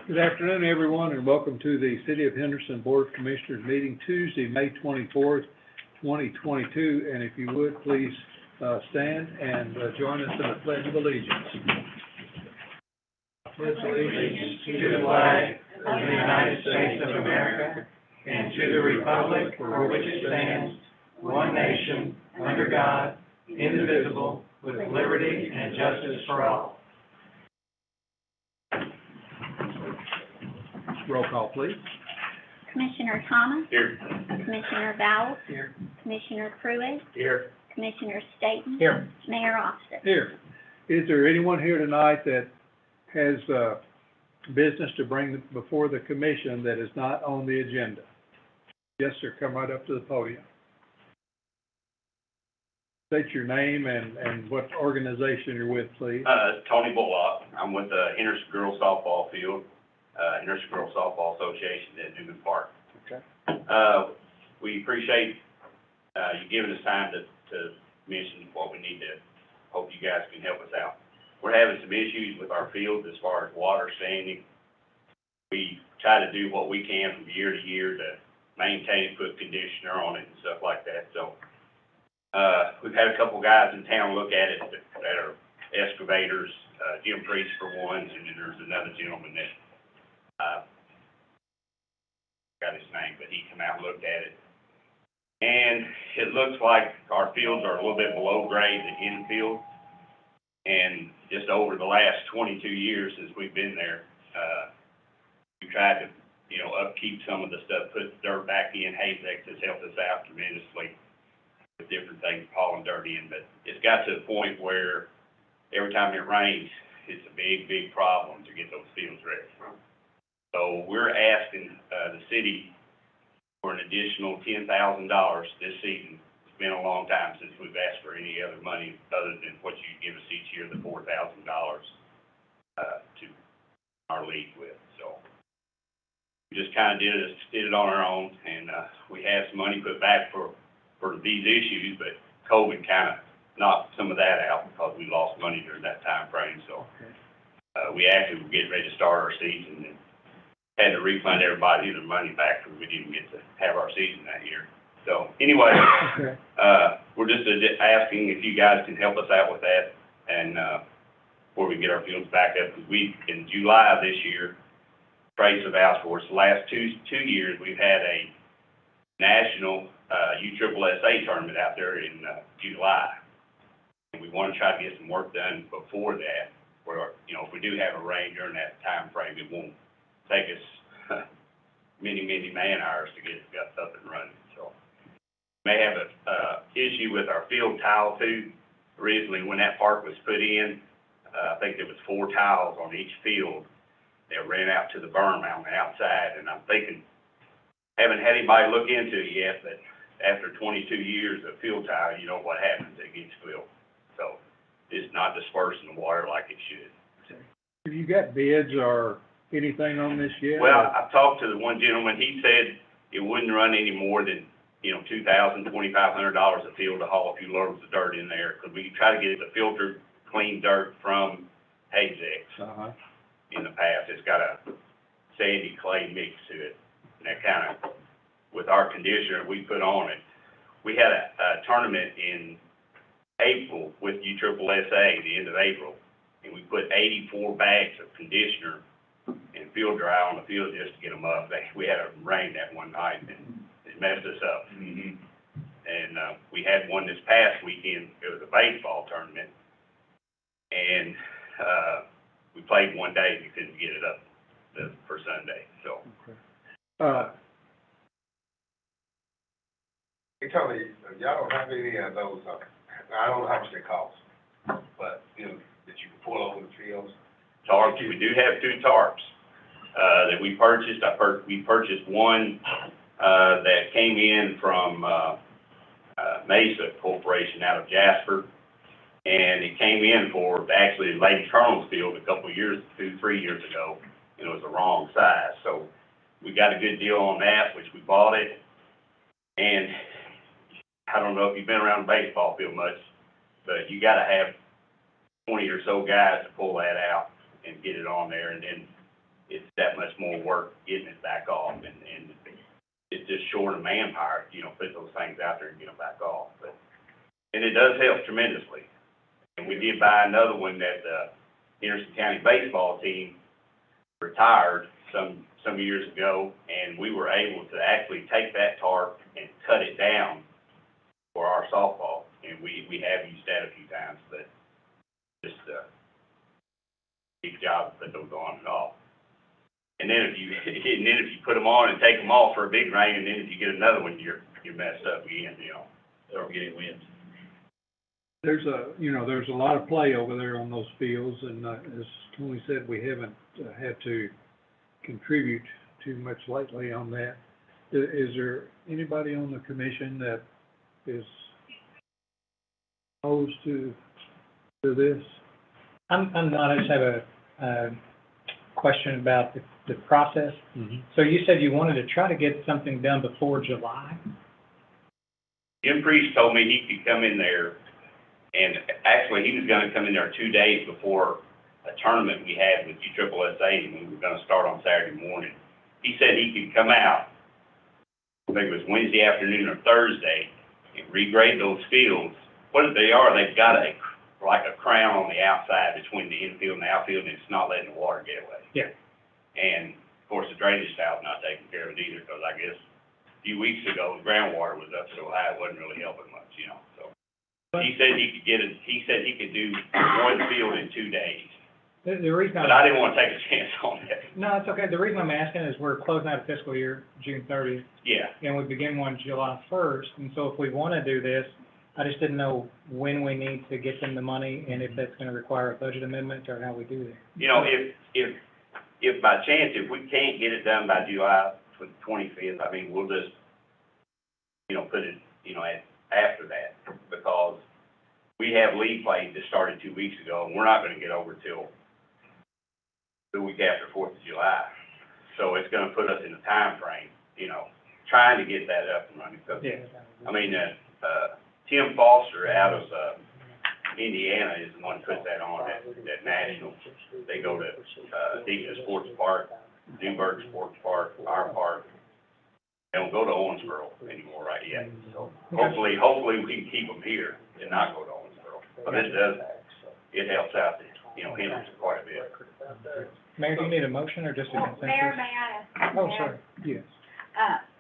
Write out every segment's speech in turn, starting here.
Good afternoon, everyone, and welcome to the City of Henderson Board of Commissioners meeting Tuesday, May 24th, 2022. And if you would, please stand and join us in the Pledge of Allegiance. Pledge allegiance to the flag of the United States of America and to the republic for which it stands, one nation, under God, indivisible, with liberty and justice for all. Roll call, please. Commissioner Thomas. Here. Commissioner Vowell. Here. Commissioner Pruitt. Here. Commissioner Staton. Here. Mayor Austin. Here. Is there anyone here tonight that has business to bring before the commission that is not on the agenda? Yes, sir. Come right up to the podium. State your name and what organization you're with, please. Tony Bullock. I'm with the Henderson Girls Softball Field, Henderson Girls Softball Association at Newman Park. Okay. We appreciate you giving us time to mention what we need to. Hope you guys can help us out. We're having some issues with our fields as far as water standing. We try to do what we can from year to year to maintain and put conditioner on it and stuff like that. So we've had a couple guys in town look at it that are excavators, Jim Priest for one, and then there's another gentleman that got his name, but he come out and looked at it. And it looks like our fields are a little bit below grade, the infield. And just over the last 22 years since we've been there, we tried to, upkeep some of the stuff, put dirt back in. Hazex has helped us out tremendously with different things, hauling dirt in. But it's got to the point where every time it rains, it's a big, big problem to get those fields ready. So we're asking the city for an additional $10,000 this season. It's been a long time since we've asked for any other money other than what you give us each year, the $4,000 to our league with. So we just kind of did it on our own, and we have some money put back for these issues, but COVID kind of knocked some of that out because we lost money during that time frame. So we actually were getting ready to start our season and had to refund everybody their money back because we didn't get to have our season that year. So anyway, we're just asking if you guys can help us out with that, and before we get our fields back up, because in July of this year, Trace have asked for us. The last two years, we've had a national USSSA tournament out there in July, and we want to try to get some work done before that, where if we do have a rain during that time frame, it won't take us many man hours to get up and running. So we may have a issue with our field tile too. Originally, when that park was put in, I think there was 4 tiles on each field that ran out to the berm on the outside, and I'm thinking, haven't had anybody look into it yet, but after 22 years of field tile, you know what happens, it gets filled. So it's not dispersing the water like it should. Have you got bids or anything on this yet? Well, I talked to the one gentleman. He said it wouldn't run any more than, $2,000, $2,500 a field to haul a few loads of dirt in there, because we try to get the filtered, clean dirt from Hazex. In the past, it's got a sandy clay mix to it, and that kind of, with our conditioner we put on it. We had a tournament in April with USSSA, the end of April, and we put 84 bags of conditioner and field dry on the field just to get them up. We had a rain that one night, and it messed us up. And we had one this past weekend. It was a baseball tournament, and we played one day and we couldn't get it up for Sunday. So. Hey, Tony, y'all don't have any of those, I don't know how much they cost, but, that you can pull over the fields. tarps. We do have 2 tarps, that we purchased. We purchased one, that came in from, Mesa Corporation out of Jasper. And it came in for actually Lady Colonel's Field a couple of years, 2-3 years ago, and it was the wrong size. So we got a good deal on that, which we bought it. And I don't know if you've been around the baseball field much, but you gotta have 20 or so guys to pull that out and get it on there, and then it's that much more work getting it back off, and it's just short of manpower, you know, put those things out there and get them back off. But, and it does help tremendously. And we did buy another one that the Henderson County baseball team retired some years ago, and we were able to actually take that tarp and cut it down for our softball. And we have used that a few times, but just big job to put those on and off. And then if you put them on and take them off for a big rain, and then if you get another one, you're messed up again, you know, start getting winds. There's a lot of play over there on those fields, and as Tony said, we haven't had to contribute too much lately on that. Is there anybody on the commission that is opposed to this? I'm not, I just have a question about the process. Mm-hmm. So you said you wanted to try to get something done before July? Jim Priest told me he could come in there, and actually he was gonna come in there 2 days before a tournament we had with USSSA, and we were gonna start on Saturday morning. He said he could come out, I think it was Wednesday afternoon or Thursday, and regrade those fields. What they are, they've got like a crown on the outside between the infield and the outfield, and it's not letting the water get away. Yeah. And, of course, the drainage valve's not taking care of it either, because I guess a few weeks ago, the groundwater was up so high, it wasn't really helping much, you know, so. He said he could do one field in 2 days, The reason but I didn't want to take a chance on that. No, it's okay. The reason I'm asking is we're closing out a fiscal year, June 30th, Yeah, and we begin one July 1st. And so if we want to do this, I just didn't know when we need to get them the money and if that's going to require a budget amendment or how we do that. you know, if by chance, if we can't get it done by July 25th, I mean, we'll just, you know, put it, you know, after that, because we have league play that started 2 weeks ago, and we're not gonna get over till the week after 4th of July. So it's gonna put us in a time frame, you know, trying to get that up and running. So, Yeah. I mean, Tim Foster out of, Indiana is the one who puts that on at National. They go to, Deacon Sports Park, Newburgh Sports Park, our park. They don't go to Owensboro anymore right yet. So hopefully we can keep them here and not go to Owensboro. But it helps out, you know, Henderson quite a bit. Mayor, do you need a motion or just a Well, consensus? Mayor, may I ask? Oh, sorry. Yes.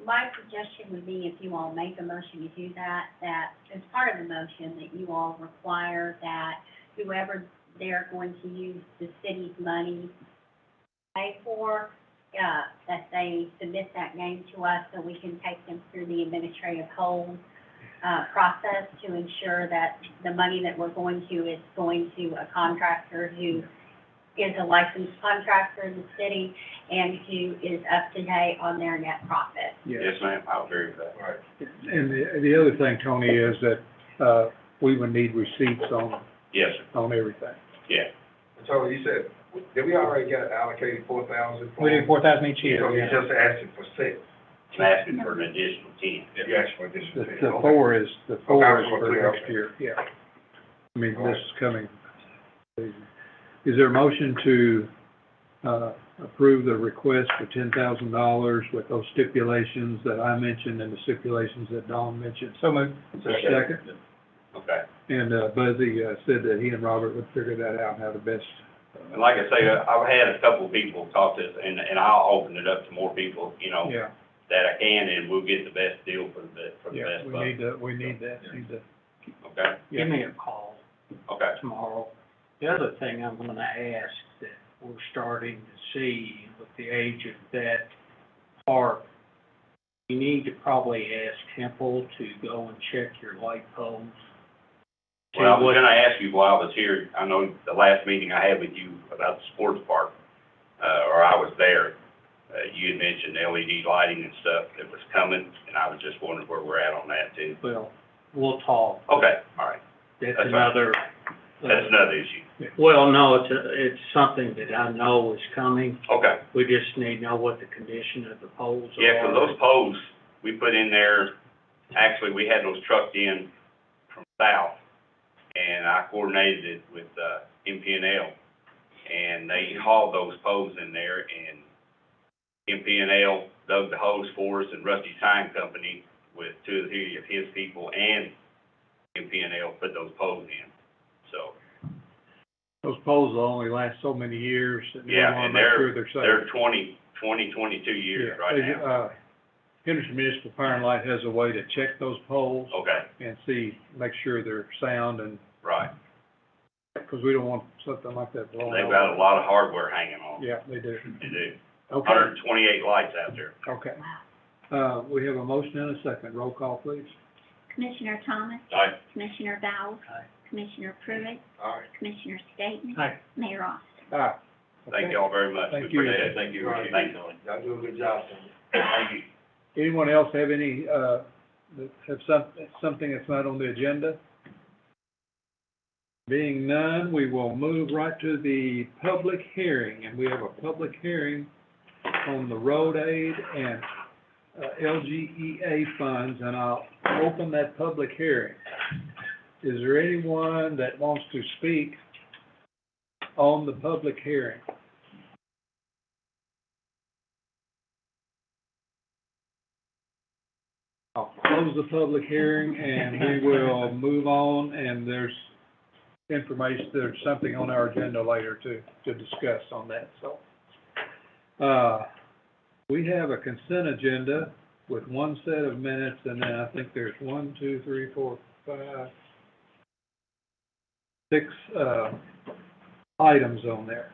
My suggestion would be if you all make a motion to do that as part of the motion, that you all require that whoever they're going to use the city's money to pay for, that they submit that name to us so we can take them through the administrative hold, process to ensure that the money that we're going to is going to a contractor who is a licensed contractor in the city and who is up to date on their net profit. Yes, ma'am, I agree with that. Right. And the other thing, Tony, is that, we would need receipts on Yes, sir. everything. Yeah. So you said, did we already get allocated 4,000? We do 4,000 each year. So you Yeah. just asking for 6? I'm asking for an additional 10. You asked for additional The 10. the Okay. four is Okay, for okay. next year, yeah. I mean, this is coming. Is there a motion to, approve the request for $10,000 with those stipulations that I mentioned and the stipulations that Dawn mentioned? So moved. Second? Okay. And, Buzzy, said that he and Robert would figure that out, how to best. And like I say, I've had a couple of people talk to us, and I'll open it up to more people, you know, Yeah, that I can, and we'll get the best deal for the yeah, best we buck. need that, need to. Okay, Yeah. Give me a call okay. tomorrow. The other thing I'm gonna ask that we're starting to see with the age of that park, you need to probably ask Temple to go and check your light poles. see Well, I was what, gonna ask you while I was here, I know the last meeting I had with you about the sports park, or I was there, you had mentioned LED lighting and stuff that was coming, and I was just wondering where we're at on that too. well, we'll talk. Okay, all right, That's That's fine. another. that's another issue. Well, no, it's something that I know is coming. Okay, We just need to know what the condition of the poles are. yeah, 'cause those poles we put in there, actually, we had those trucked in from south, and I coordinated it with, MP&L, and they hauled those poles in there, and MP&L dug the hose for us, and Rusty Time Company with two of his people and MP&L put those poles in, so, Those poles will only last so many years, and we yeah, wanna and make sure they're safe. they're 22 years Yeah, right they- now. Henderson Municipal Fire and Light has a way to check those poles Okay, and see, make sure they're sound, and, right. because we don't want something like that blowing They've over. got a lot of hardware hanging on. Yeah, they do. They do. Okay, 128 lights out there. okay. We have a motion and a second. Roll call, please. Commissioner Thomas, All right, Commissioner Dowell, Aye. Commissioner Pruitt, All right. Commissioner Staton, Aye. Mayor Austin. Aye. thank Okay. y'all very much. Thank We you. appreciate it. Thank you. Right. Thank you. Y'all do a good job, Sam. Thank you. Anyone else have any, that have something that's not on the agenda? Being none, we will move right to the public hearing, and we have a public hearing on the road aid and LGEA funds, and I'll open that public hearing. Is there anyone that wants to speak on the public hearing? I'll close the public hearing, and we will move on, and there's something on our agenda later to discuss on that, so. We have a consent agenda with one set of minutes, and then I think there's 1, 2, 3, 4, 5, 6, items on there.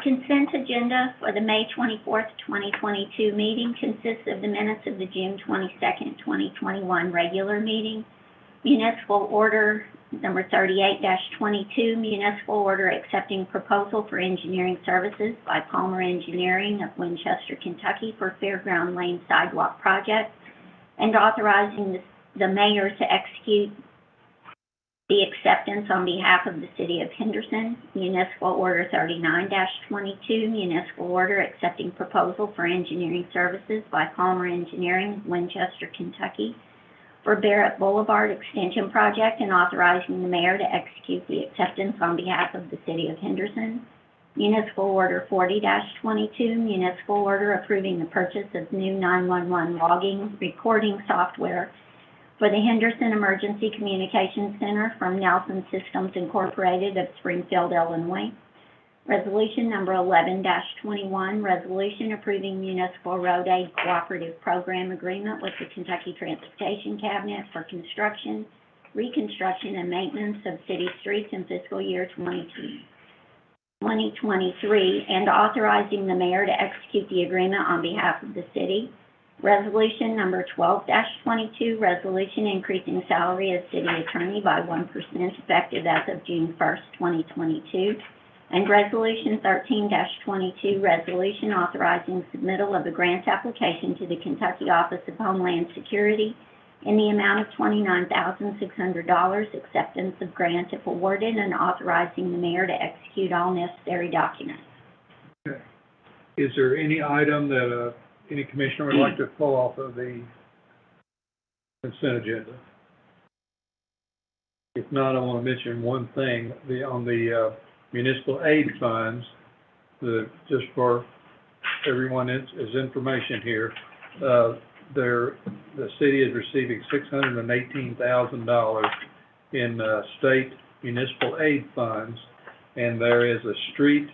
Consent agenda for the May 24th, 2022 meeting consists of the minutes of the June 22nd, 2021 regular meeting, municipal order number 38-22, municipal order accepting proposal for engineering services by Palmer Engineering of Winchester, Kentucky for Fairground Lane Sidewalk Project, and authorizing the mayor to execute the acceptance on behalf of the city of Henderson, municipal order 39-22, municipal order accepting proposal for engineering services by Palmer Engineering of Winchester, Kentucky for Barrett Boulevard Extension Project, and authorizing the mayor to execute the acceptance on behalf of the city of Henderson. Municipal order 40-22, municipal order approving the purchase of new 911 logging recording software for the Henderson Emergency Communications Center from Nelson Systems Incorporated of Springfield, Illinois. Resolution number 11-21, resolution approving municipal road aid cooperative program agreement with the Kentucky Transportation Cabinet for construction, reconstruction, and maintenance of city streets in fiscal year 2023, and authorizing the mayor to execute the agreement on behalf of the city. Resolution number 12-22, resolution increasing salary of city attorney by 1% effective as of June 1st, 2022. And Resolution 13-22, resolution authorizing submittal of a grant application to the Kentucky Office of Homeland Security in the amount of $29,600, acceptance of grant if awarded, and authorizing the mayor to execute all necessary documents. Okay. Is there any item that, any commissioner would like to pull off of the consent agenda? If not, I want to mention one thing, on the municipal aid funds, just for everyone as information here, the city is receiving $618,000 in state municipal aid funds, and there is a street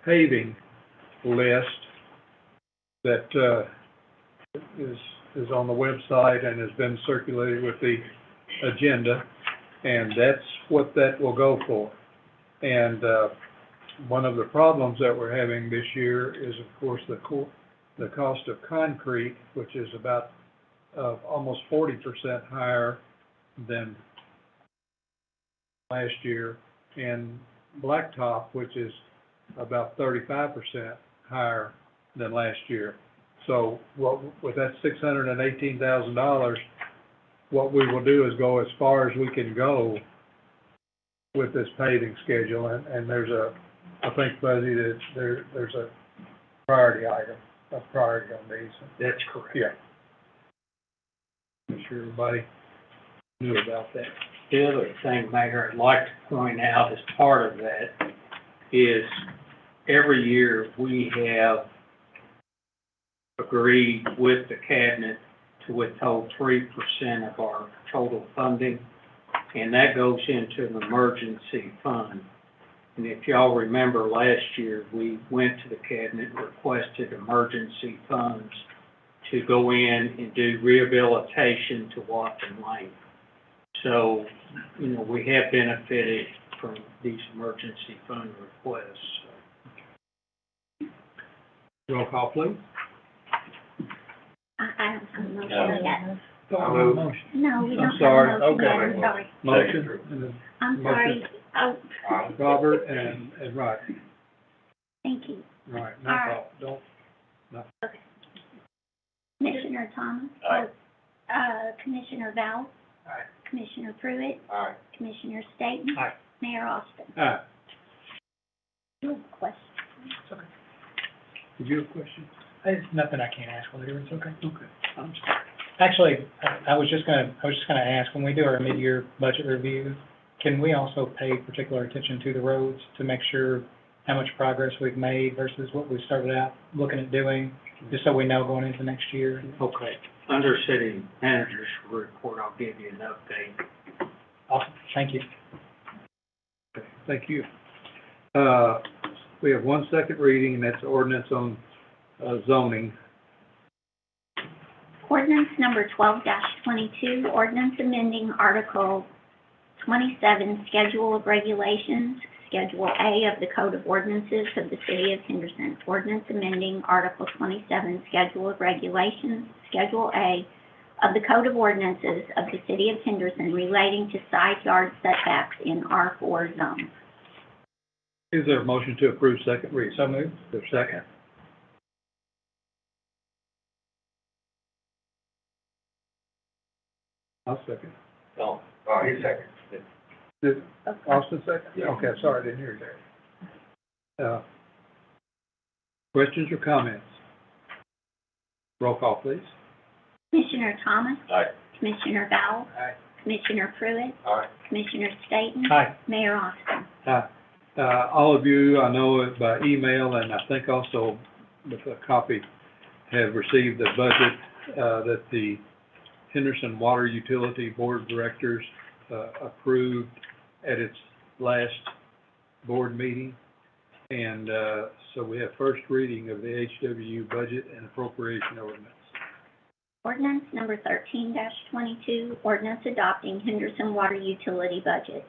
paving list that is on the website and has been circulated with the agenda, and that's what that will go for. And one of the problems that we're having this year is, of course, the cost of concrete, which is about almost 40% higher than last year, and Blacktop, which is about 35% higher than last year. So with that $618,000, what we will do is go as far as we can go with this paving schedule, and there's I think, Buzzy, that there's a priority on these. That's correct. Yeah. I'm sure everybody knew about that. The other thing, Mayor, I'd like to point out as part of that is every year we have agreed with the cabinet to withhold 3% of our total funding, and that goes into an emergency fund. And if y'all remember last year, we went to the cabinet and requested emergency funds to go in and do rehabilitation to Watson Lane. So, we have benefited from these emergency fund requests. Roll call, please. I don't have a motion yet. I move. Motion. No, we don't I'm have sorry. a motion yet, Okay. I'm sorry. Motion, and then I'm sorry, oh, Robert and Rodney. thank you. Right, no All right. problem. Don't, Okay. Commissioner Thomas? Aye. Commissioner Val? Aye. Commissioner Pruitt? Aye. Commissioner Staton? Aye. Mayor Austin? You have a question? did you have a question? There's nothing I can't ask later, it's okay. Okay, I'm sorry. Actually, I was just gonna ask, when we do our mid-year budget review, can we also pay particular attention to the roads to make sure how much progress we've made versus what we started out looking at doing, just so we know going into next year? Okay. Under city manager's report, I'll give you an update. Awesome, thank you. Okay, thank you. We have one second reading, and that's ordinance on zoning. Ordinance number 12-22, ordinance amending Article 27, Schedule of Regulations, Schedule A of the Code of Ordinances of the City of Henderson. Ordinance amending Article 27, Schedule of Regulations, Schedule A of the Code of Ordinances of the City of Henderson relating to side yard setbacks in R4 zone. Is there a motion to approve second reading? So moved. Is there a second? I'll second. Oh, he's second. Did Austin second? Yeah. Okay, sorry, I didn't hear you there. Questions or comments? Roll call, please. Commissioner Thomas? Aye. Commissioner Val? Aye. Commissioner Pruitt? Aye. Commissioner Staton? Aye. Mayor Austin? All of you, I know it by email, and I think also with a copy, have received the budget that the Henderson Water Utility Board of Directors approved at its last board meeting. And so we have first reading of the HWU budget and appropriation ordinance. Ordinance number 13-22, ordinance adopting Henderson Water Utility budget.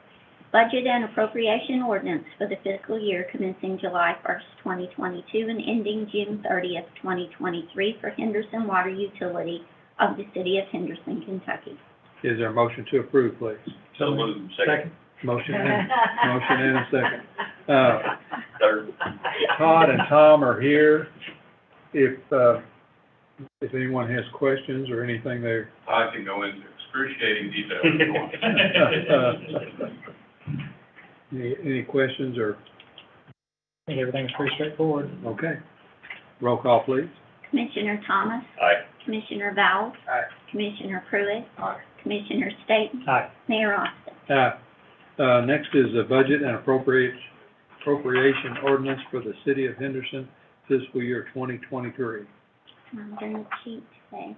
Budget and appropriation ordinance for the fiscal year commencing July 1st, 2022 and ending June 30th, 2023 for Henderson Water Utility of the City of Henderson, Kentucky. Is there a motion to approve, please? So moved. Second. Motion and a second. Third. Todd and Tom are here. If anyone has questions or anything there. I can go into excruciating detail if you want. Any questions or, I think everything's pretty straightforward. okay. Roll call, please. Commissioner Thomas? Aye. Commissioner Val? Aye. Commissioner Pruitt? Aye. Commissioner Staton? Aye. Mayor Austin? Next is the budget and appropriation ordinance for the City of Henderson fiscal year 2023. I'm gonna cheat today.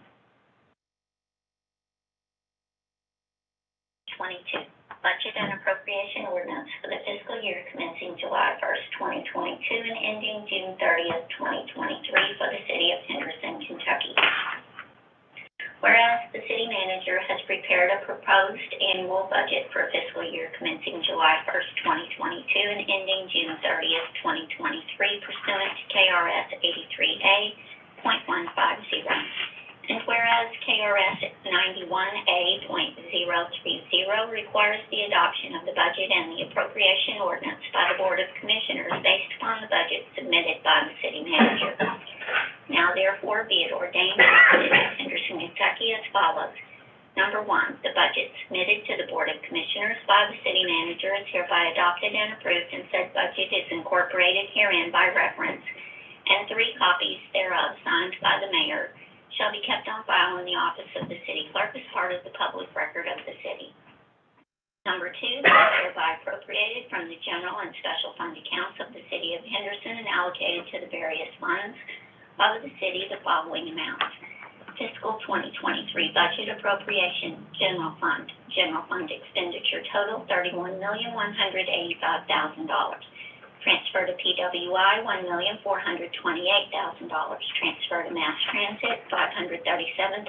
22, budget and appropriation ordinance for the fiscal year commencing July 1st, 2022 and ending June 30th, 2023 for the City of Henderson, Kentucky. Whereas the city manager has prepared a proposed annual budget for fiscal year commencing July 1st, 2022 and ending June 30th, 2023 pursuant to KRS 83A.150. And whereas KRS 91A.030 requires the adoption of the budget and the appropriation ordinance by the Board of Commissioners based upon the budget submitted by the city manager. Now therefore be it ordained in the city of Henderson, Kentucky as follows. Number one, the budget submitted to the Board of Commissioners by the city manager is hereby adopted and approved, and said budget is incorporated herein by reference, and 3 copies thereof signed by the mayor shall be kept on file in the office of the city clerk as part of the public record of the city. Number 2, is hereby appropriated from the general and special fund accounts of the city of Henderson and allocated to the various funds of the city the following amounts. Fiscal 2023 budget appropriation, general fund expenditure total $31,185,000. Transfer to PWI, $1,428,000. Transfer to mass transit, $537,000.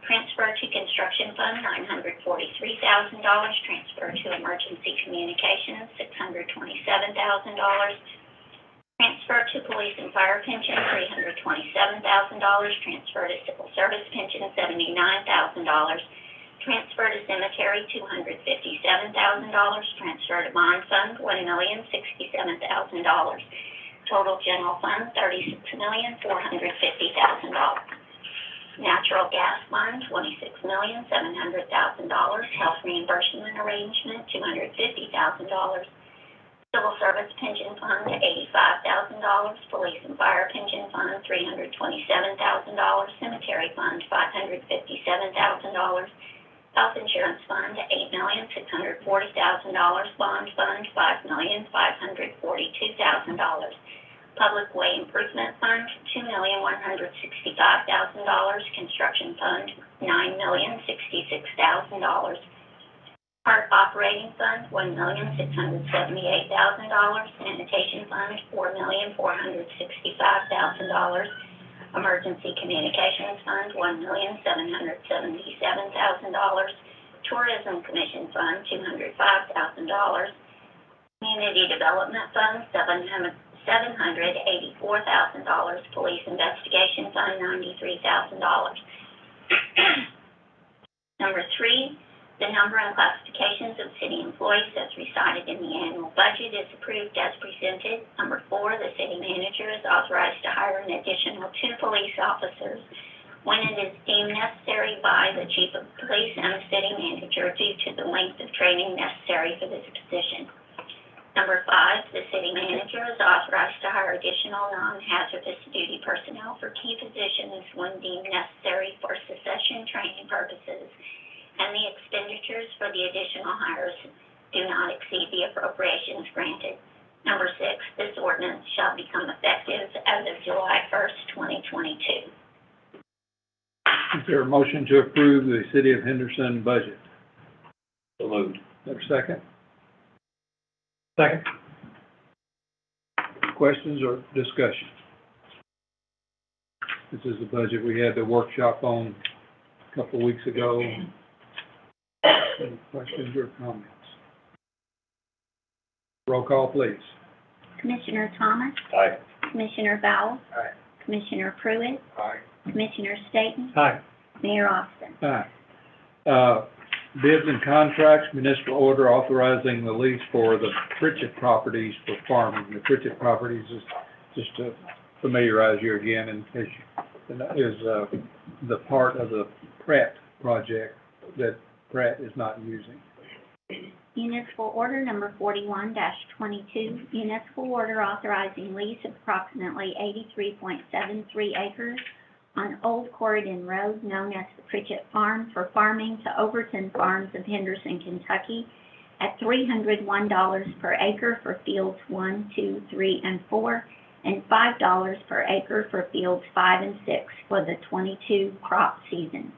Transfer to construction fund, $943,000. Transfer to emergency communications, $627,000. Transfer to police and fire pension, $327,000. Transfer to civil service pension, $79,000. Transfer to cemetery, $257,000. Transfer to bond fund, $1,067,000. Total general fund, $36,450,000. Natural gas fund, $26,700,000. Health reimbursement arrangement, $250,000. Civil service pension fund, $85,000. Police and fire pension fund, $327,000. Cemetery fund, $557,000. Health insurance fund, $8,640,000. Bond fund, $5,542,000. Public way improvement fund, $2,165,000. Construction fund, $9,066,000. Park operating fund, $1,678,000. Sanitation fund, $4,465,000. Emergency Communications Fund, $1,777,000. Tourism Commission Fund, $205,000. Community Development Fund, $784,000. Police Investigation Fund, $93,000. Number 3, the number and classifications of city employees as recited in the annual budget is approved as presented. Number 4, the city manager is authorized to hire an additional 2 police officers when it is deemed necessary by the chief of police and the city manager due to the length of training necessary for this position. Number 5, the city manager is authorized to hire additional non-hazardous duty personnel for key positions when deemed necessary for succession training purposes, and the expenditures for the additional hires do not exceed the appropriations granted. Number 6, this ordinance shall become effective as of July 1st, 2022. Is there a motion to approve the City of Henderson budget? So moved. Is there a second? Second. Questions or discussion? This is the budget we had the workshop on a couple of weeks ago. Any questions or comments? Roll call, please. Commissioner Thomas, Aye. Commissioner Vowell, Aye. Commissioner Pruitt, Aye. Commissioner Staton, Aye. Mayor Austin. Aye. Bids and contracts, municipal order authorizing the lease for the Pritchett properties for farming. The Pritchett properties is, just to familiarize you again, in case is the part of the Pratt project that Pratt is not using. Municipal order number 41-22, municipal order authorizing lease of approximately 83.73 acres on Old Corridon Road, known as the Pritchett Farm, for farming to Overton Farms of Henderson, Kentucky, at $301 per acre for fields 1, 2, 3, and 4, and $5 per acre for fields 5 and 6 for the 22 crop season.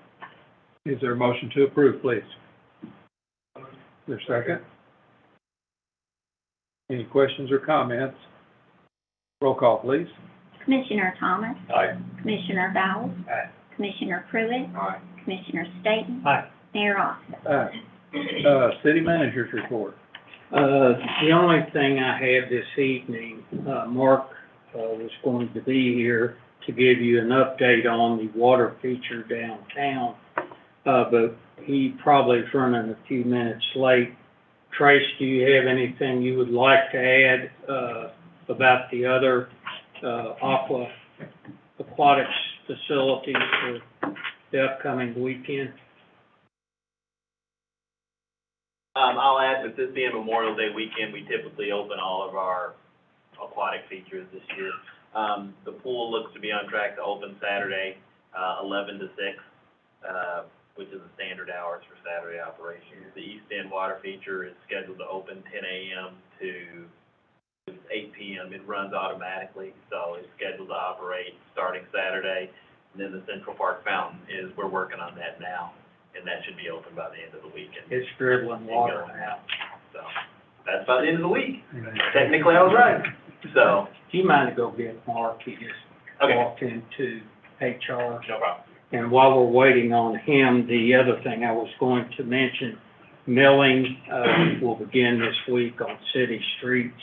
Is there a motion to approve, please? Is there a second? Any questions or comments? Roll call, please. Commissioner Thomas, Aye. Commissioner Vowell, Aye. Commissioner Pruitt, Aye. Commissioner Staton, Aye. Mayor Austin. City manager's report. The only thing I had this evening, Mark was going to be here, to give you an update on the water feature downtown, but he probably is running a few minutes late. Trace, do you have anything you would like to add, about the other, aquatics facilities for the upcoming weekend? I'll add, with this being Memorial Day weekend, we typically open all of our aquatic features this year. The pool looks to be on track to open Saturday, 11 to 6, which is the standard hours for Saturday operations. The East End water feature is scheduled to open 10 a.m. to 8 p.m. It runs automatically, so it's scheduled to operate starting Saturday. And then the Central Park Fountain we're working on that now, and that should be open by the end of the week. And It's dribbling water now. so that's by the end of the week. Technically, I was right. So, Do you mind to go get Mark? He just okay, walked into HR. no problem. And while we're waiting on him, the other thing I was going to mention, milling, will begin this week on city streets.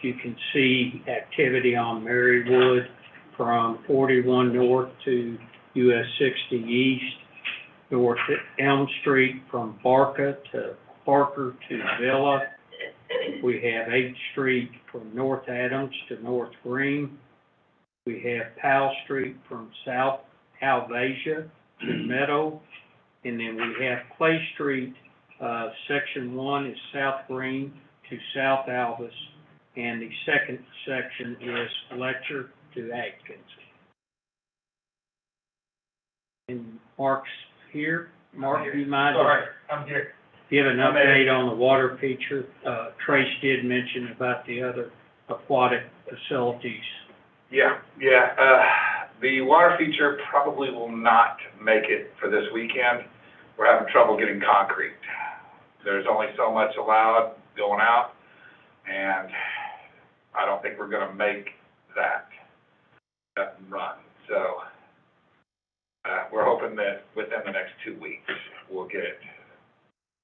You can see activity on Marywood from 41 north to US 60 east, north at Elm Street from Barker to Villa. We have 8th Street from North Adams to North Green. We have Powell Street from South Alvasia to Meadow. And then we have Clay Street, section 1 is South Green to South Alvis, and the second section is Fletcher to Atkins. And Mark's here. Mark, do you mind? Sorry, I'm here. Give an update on the water feature. Trace did mention about the other aquatic facilities. Yeah, the water feature probably will not make it for this weekend. We're having trouble getting concrete. There's only so much allowed going out, and I don't think we're gonna make that run. So, we're hoping that within the next 2 weeks, we'll get it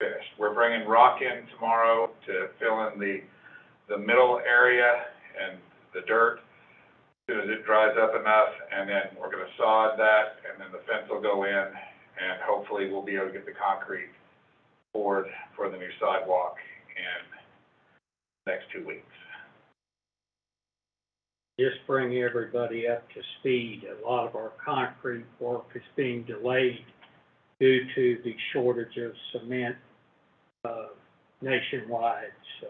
finished. We're bringing rock in tomorrow to fill in the middle area and the dirt as soon as it dries up enough, and then we're gonna sod that, and then the fence will go in, and hopefully we'll be able to get the concrete poured for the new sidewalk in the next 2 weeks. Just bring everybody up to speed. A lot of our concrete work is being delayed due to the shortage of cement nationwide, so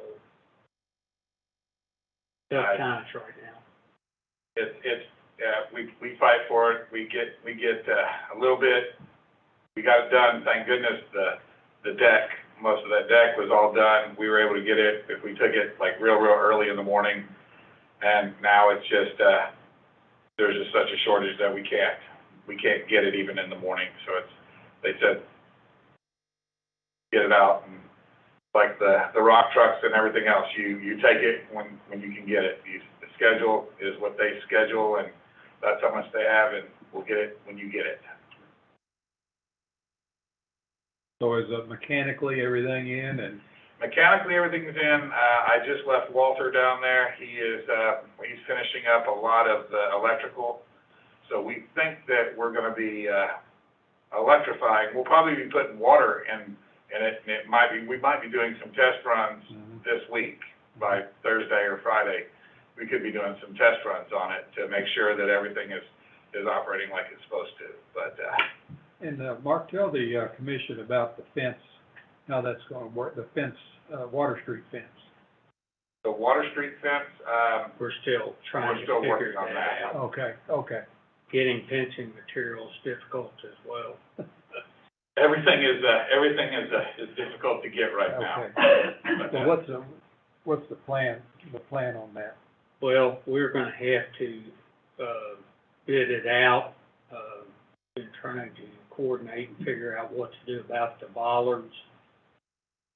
tough times right now. We fight for it. We get a little bit. We got it done. Thank goodness the deck, most of that deck was all done. We were able to get it if we took it like real early in the morning. And now it's just, there's just such a shortage that we can't get it even in the morning. So they said, get it out. And like the rock trucks and everything else, you take it when you can get it. The schedule is what they schedule, and that's how much they have, and we'll get it when you get it. So is mechanically everything in and? Mechanically, everything's in. I just left Walter down there. He's finishing up a lot of the electrical. So we think that we're gonna be, electrifying. We'll probably be putting water in it, and we might be doing some test runs this week. By Thursday or Friday, we could be doing some test runs on it to make sure that everything is operating like it's supposed to, but, And, Mark, tell the, commission about the fence, how that's gonna work, the fence, Water Street fence. the Water Street fence, We're still trying we're to still figure working on that that. out. Okay. Getting fencing materials difficult as well. Everything is difficult to get right now. Okay. Well, what's the plan on that? Well, we're gonna have to, bid it out. Been trying to coordinate and figure out what to do about the bollards,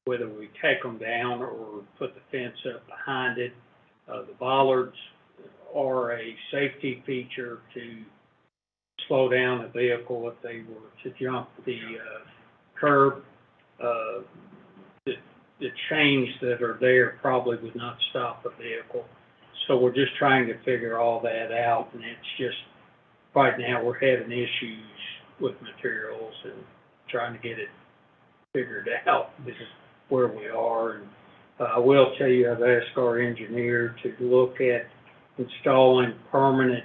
whether we take them down or put the fence up behind it. The bollards are a safety feature to slow down a vehicle if they were to jump the, curb. The chains that are there probably would not stop a vehicle. So we're just trying to figure all that out, and it's just, right now, we're having issues with materials and trying to get it figured out. This is where we are, and I will tell you, I've asked our engineer to look at installing permanent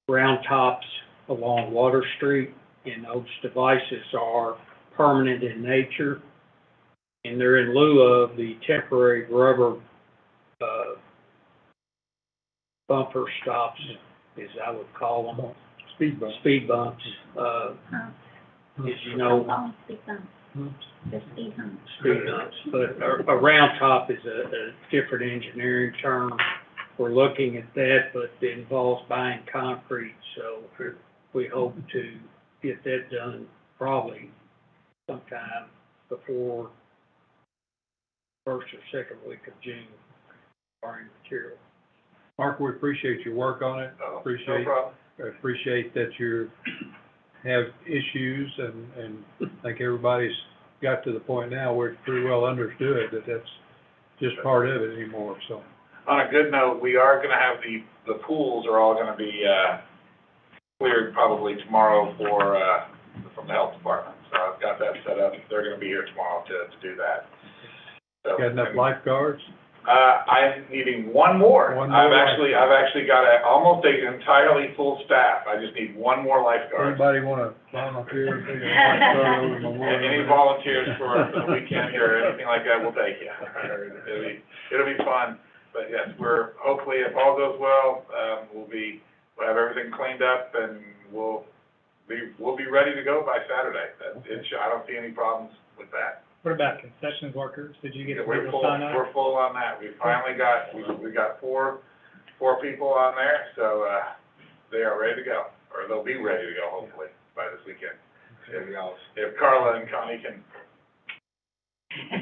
round tops along Water Street, and those devices are permanent in nature, and they're in lieu of the temporary rubber, bumper stops, as I would call them. Speed bump. Speed bumps, as you know, Oh, speed bumps. The speed bumps. speed bumps, but a round top is a different engineering term. We're looking at that, but it involves buying concrete, so we hope to get that done probably sometime before first or second week of June, barring material. Mark, we appreciate your work on it. No Appreciate, problem. I appreciate that you have issues, and I think everybody's got to the point now where it's pretty well understood that that's just part of it anymore, so. On a good note, we are gonna have the pools are all gonna be, cleared probably tomorrow from the health department. So I've got that set up. They're gonna be here tomorrow to do that. So, Got enough lifeguards? I'm needing one more. One more I've actually got almost an entirely full staff. I just need one more lifeguard. Anybody wanna volunteer? Be a lifeguard over Memorial Any Day? volunteers for the weekend here or anything like that, we'll take you. It'll be fun. But yes, hopefully if all goes well, we'll have everything cleaned up and we'll be ready to go by Saturday. I don't see any problems with that. What about concessions workers? Did you get Yeah, people to sign up? We're full on that. We finally we got four people on there, so, they are ready to go, or they'll be ready to go hopefully by this weekend. If Carla and Connie can.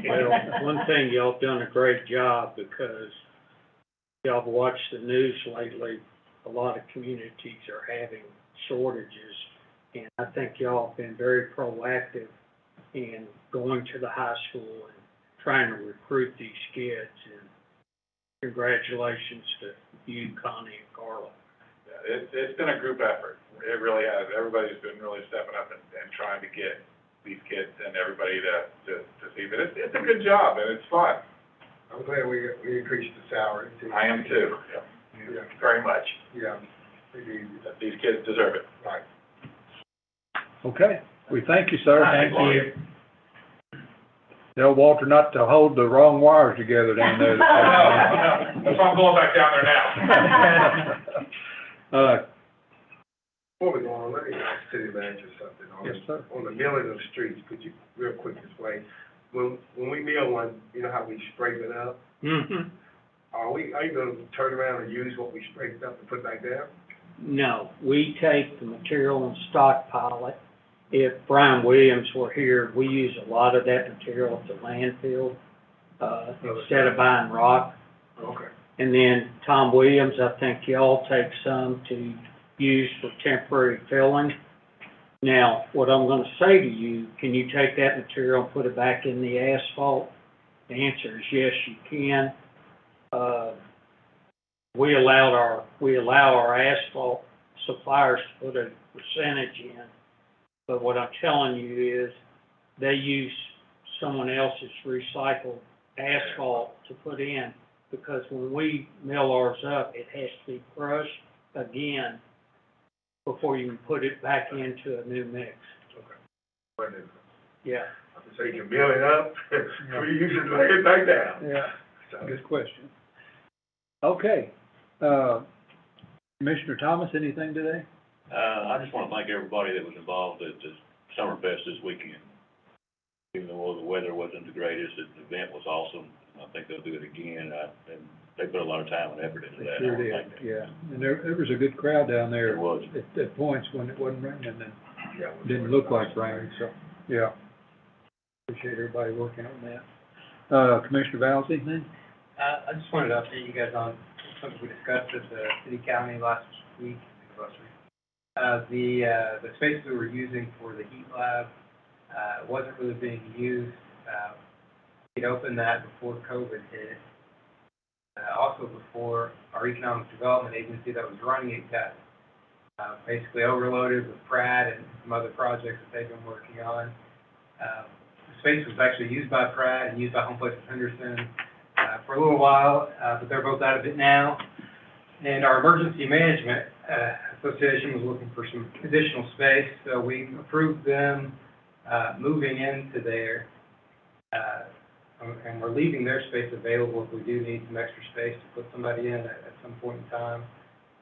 Well, one thing, y'all done a great job, because y'all have watched the news lately. A lot of communities are having shortages, and I think y'all have been very proactive in going to the high school and trying to recruit these kids, and congratulations to you, Connie and Carla. Yeah, it's been a group effort. It really has. Everybody's been really stepping up and trying to get these kids and everybody to see. But it's a good job and it's fun. I'm glad we increased the salary too. I am too. Yeah, Very much. yeah, we do. These kids deserve it. Right. Okay, we thank you, sir. Thank you. Tell Walter not to hold the wrong wires together down there. No. That's why I'm going back down there now. Before we go on, let me ask city manager something. Yes, sir. On the milling of streets, could you real quick explain? When we mill one, you know how we scrape it up? Mm-hmm. Are you gonna turn around and use what we scraped up and put back down? No, we take the material and stockpile it. If Brian Williams were here, we use a lot of that material at the landfill, instead of buying rock. Okay. And then Tom Williams, I think y'all take some to use for temporary filling. Now, what I'm gonna say to you, can you take that material and put it back in the asphalt? The answer is yes, you can. We allow our asphalt suppliers to put a percentage in, but what I'm telling you is they use someone else's recycled asphalt to put in, because when we mill ours up, it has to be crushed again before you can put it back into a new mix. But then, Yeah. so you can mill it up, we use it to lay it back down. Yeah, So, good question. Okay, Commissioner Thomas, anything today? I just want to thank everybody that was involved at the Summerfest this weekend. Even though the weather wasn't the greatest, the event was awesome. I think they'll do it again, and they put a lot of time and effort into that. Sure I wanna did, thank them. yeah. And there was a good crowd down there. There was. At points when it wasn't raining, and yeah. didn't look like rain, so, yeah. Appreciate everybody working on that. Commissioner Valls, anything? I just wanted to update you guys on something we discussed at the city county last week. The space we were using for the heat lab, wasn't really being used. We'd opened that before COVID hit. also before our economic development agency that was running it got basically overloaded with Pratt and some other projects that they've been working on. The space was actually used by Pratt and used by Home Place of Henderson for a little while, but they're both out of it now. And our emergency management association was looking for some additional space, so we approved them moving into there. And we're leaving their space available if we do need some extra space to put somebody in at some point in time.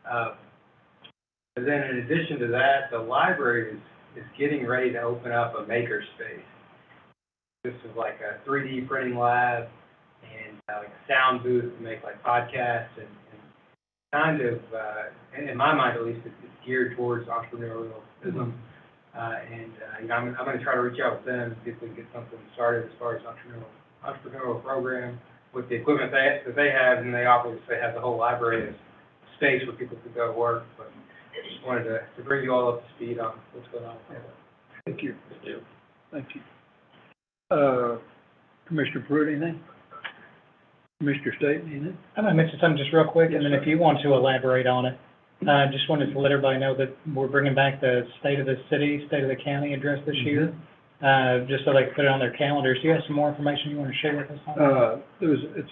But then in addition to that, the library is getting ready to open up a maker space. This is like a 3D printing lab and like a sound booth to make like podcasts and kind of, in my mind at least, it's geared towards entrepreneurialism. You know, I'm going to try to reach out with them and see if we can get something started as far as entrepreneurial program with the equipment that they have, and they obviously have the whole library as space where people could go work. But I just wanted to bring you all up to speed on what's going on with that. Thank you. Thank you. Commissioner Pruitt, anything? Commissioner Staton, anything? I'm going to mention something just real quick, and then if you want to elaborate on it, I just wanted to let everybody know that we're bringing back the State of the City, State of the County address this year, just so they can put it on their calendars. Do you have some more information you want to share with us on that? It's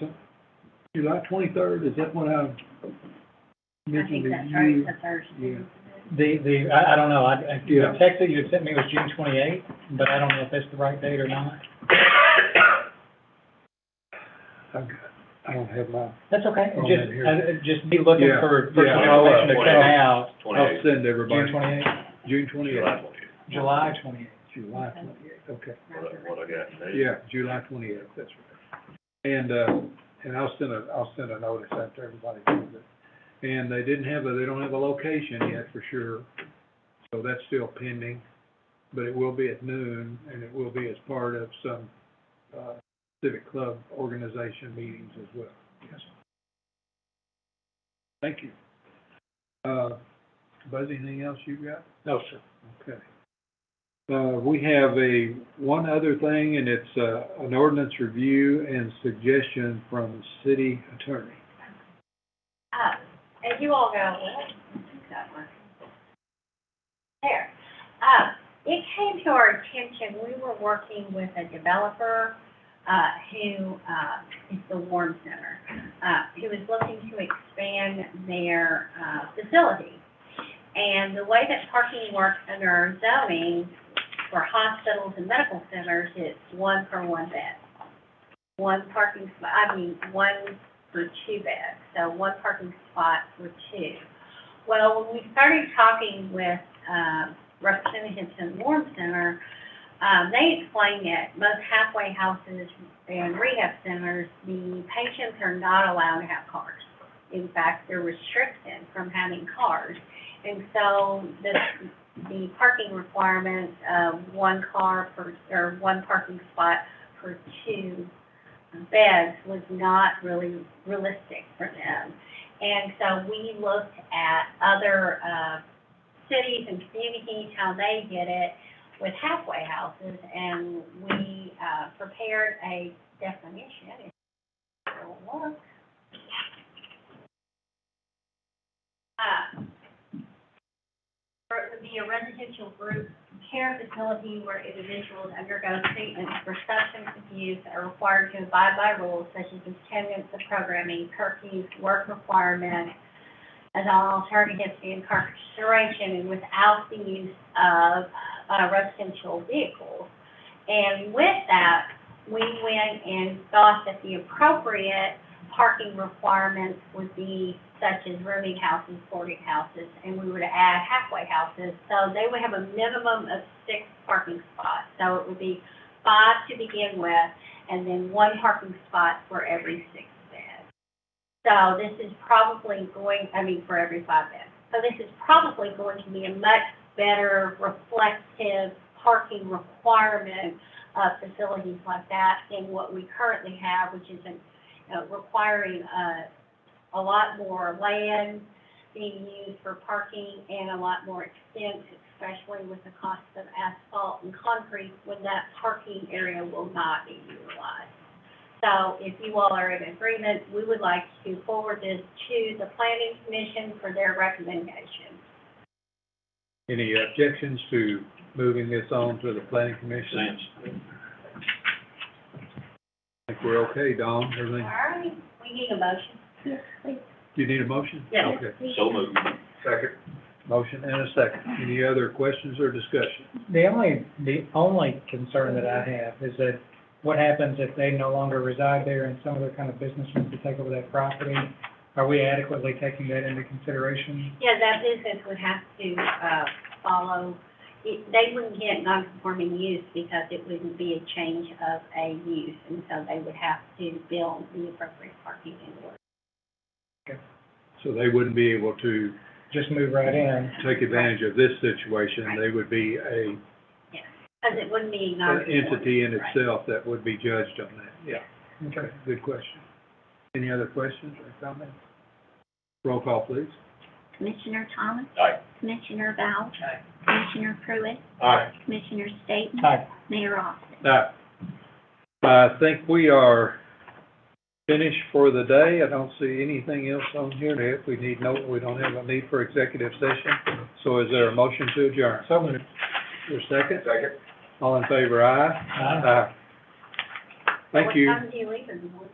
July 23rd, is that what I I mentioned think to that's right, you? it's a Thursday. Yeah. I don't know, Yeah. the text that you had sent me was June 28th, but I don't know if that's the right date or not. I don't have my, That's okay, Oh, man, here. just be looking Yeah. for Yeah, some I'll, information to come out. I'll send everybody. June 28th, June 28th. July 28th. July 28th, okay. What I got today. Yeah, July 28th, that's right. And I'll send a notice out to everybody. And they don't have a location yet for sure, so that's still pending. But it will be at noon, and it will be as part of some, civic club organization meetings as well. Yes. Thank you. Buzz, anything else you got? No, sir. Okay. We have one other thing, and it's, an ordinance review and suggestion from the city attorney. As you all know, there, it came to our attention, we were working with a developer, who, is the Warm Center, who is looking to expand their, facility. And the way that parking works under our zoning for hospitals and medical centers, it's 1 per 1 bed. One for 2 beds, so 1 parking spot for 2. Well, when we started talking with, representatives in the Warm Center, they explained that most halfway houses and rehab centers, the patients are not allowed to have cars. In fact, they're restricted from having cars. And so the parking requirement of 1 car or 1 parking spot per 2 beds was not really realistic for them. And so we looked at other, cities and communities, how they did it with halfway houses, and we prepared a definition. Look. It would be a residential group care facility where individuals undergo treatment for substance abuse are required to abide by rules such as attendance of programming, curfews, work requirements, as an alternative to incarceration and without the use of residential vehicles. And with that, we went and thought that the appropriate parking requirements would be such as rooming houses, boarding houses, and we would add halfway houses. So they would have a minimum of 6 parking spots. So it would be 5 to begin with, and then 1 parking spot for every 6 beds. So this is probably for every 5 beds. So this is probably going to be a much better reflective parking requirement of facilities like that than what we currently have, which is requiring a lot more land being used for parking and a lot more expense, especially with the cost of asphalt and concrete when that parking area will not be utilized. So if you all are in agreement, we would like to forward this to the planning commission for their recommendation. Any objections to moving this on to the planning commission? Sense. I think we're okay, Dawn, All everything? right, we need a motion. Yes, please. Do you need a motion? Yes. Okay, So moved. Second. motion and a second. Any other questions or discussion? The only concern that I have is that what happens if they no longer reside there and some other kind of business wants to take over that property? Are we adequately taking that into consideration? Yeah, that business would have to, follow, they wouldn't get non-conforming use because it wouldn't be a change of a use, and so they would have to build the appropriate parking indoors. So they wouldn't be able to Just move right in? take advantage of this situation. They would be a Because it wouldn't be an non-conforming. entity in Right. itself that would be judged on that, yeah. Okay. Good question. Any other questions or comments? Roll call, please. Commissioner Thomas? Aye. Commissioner Val? Commissioner Pruitt? Aye. Commissioner Staton? Aye. Mayor Austin? Now, I think we are finished for the day. I don't see anything else on here. If we need we don't have a need for executive session. So is there a motion to adjourn? So moved. Your second? Second. All in favor, aye? Aye. Thank you. What time do you leave in the morning?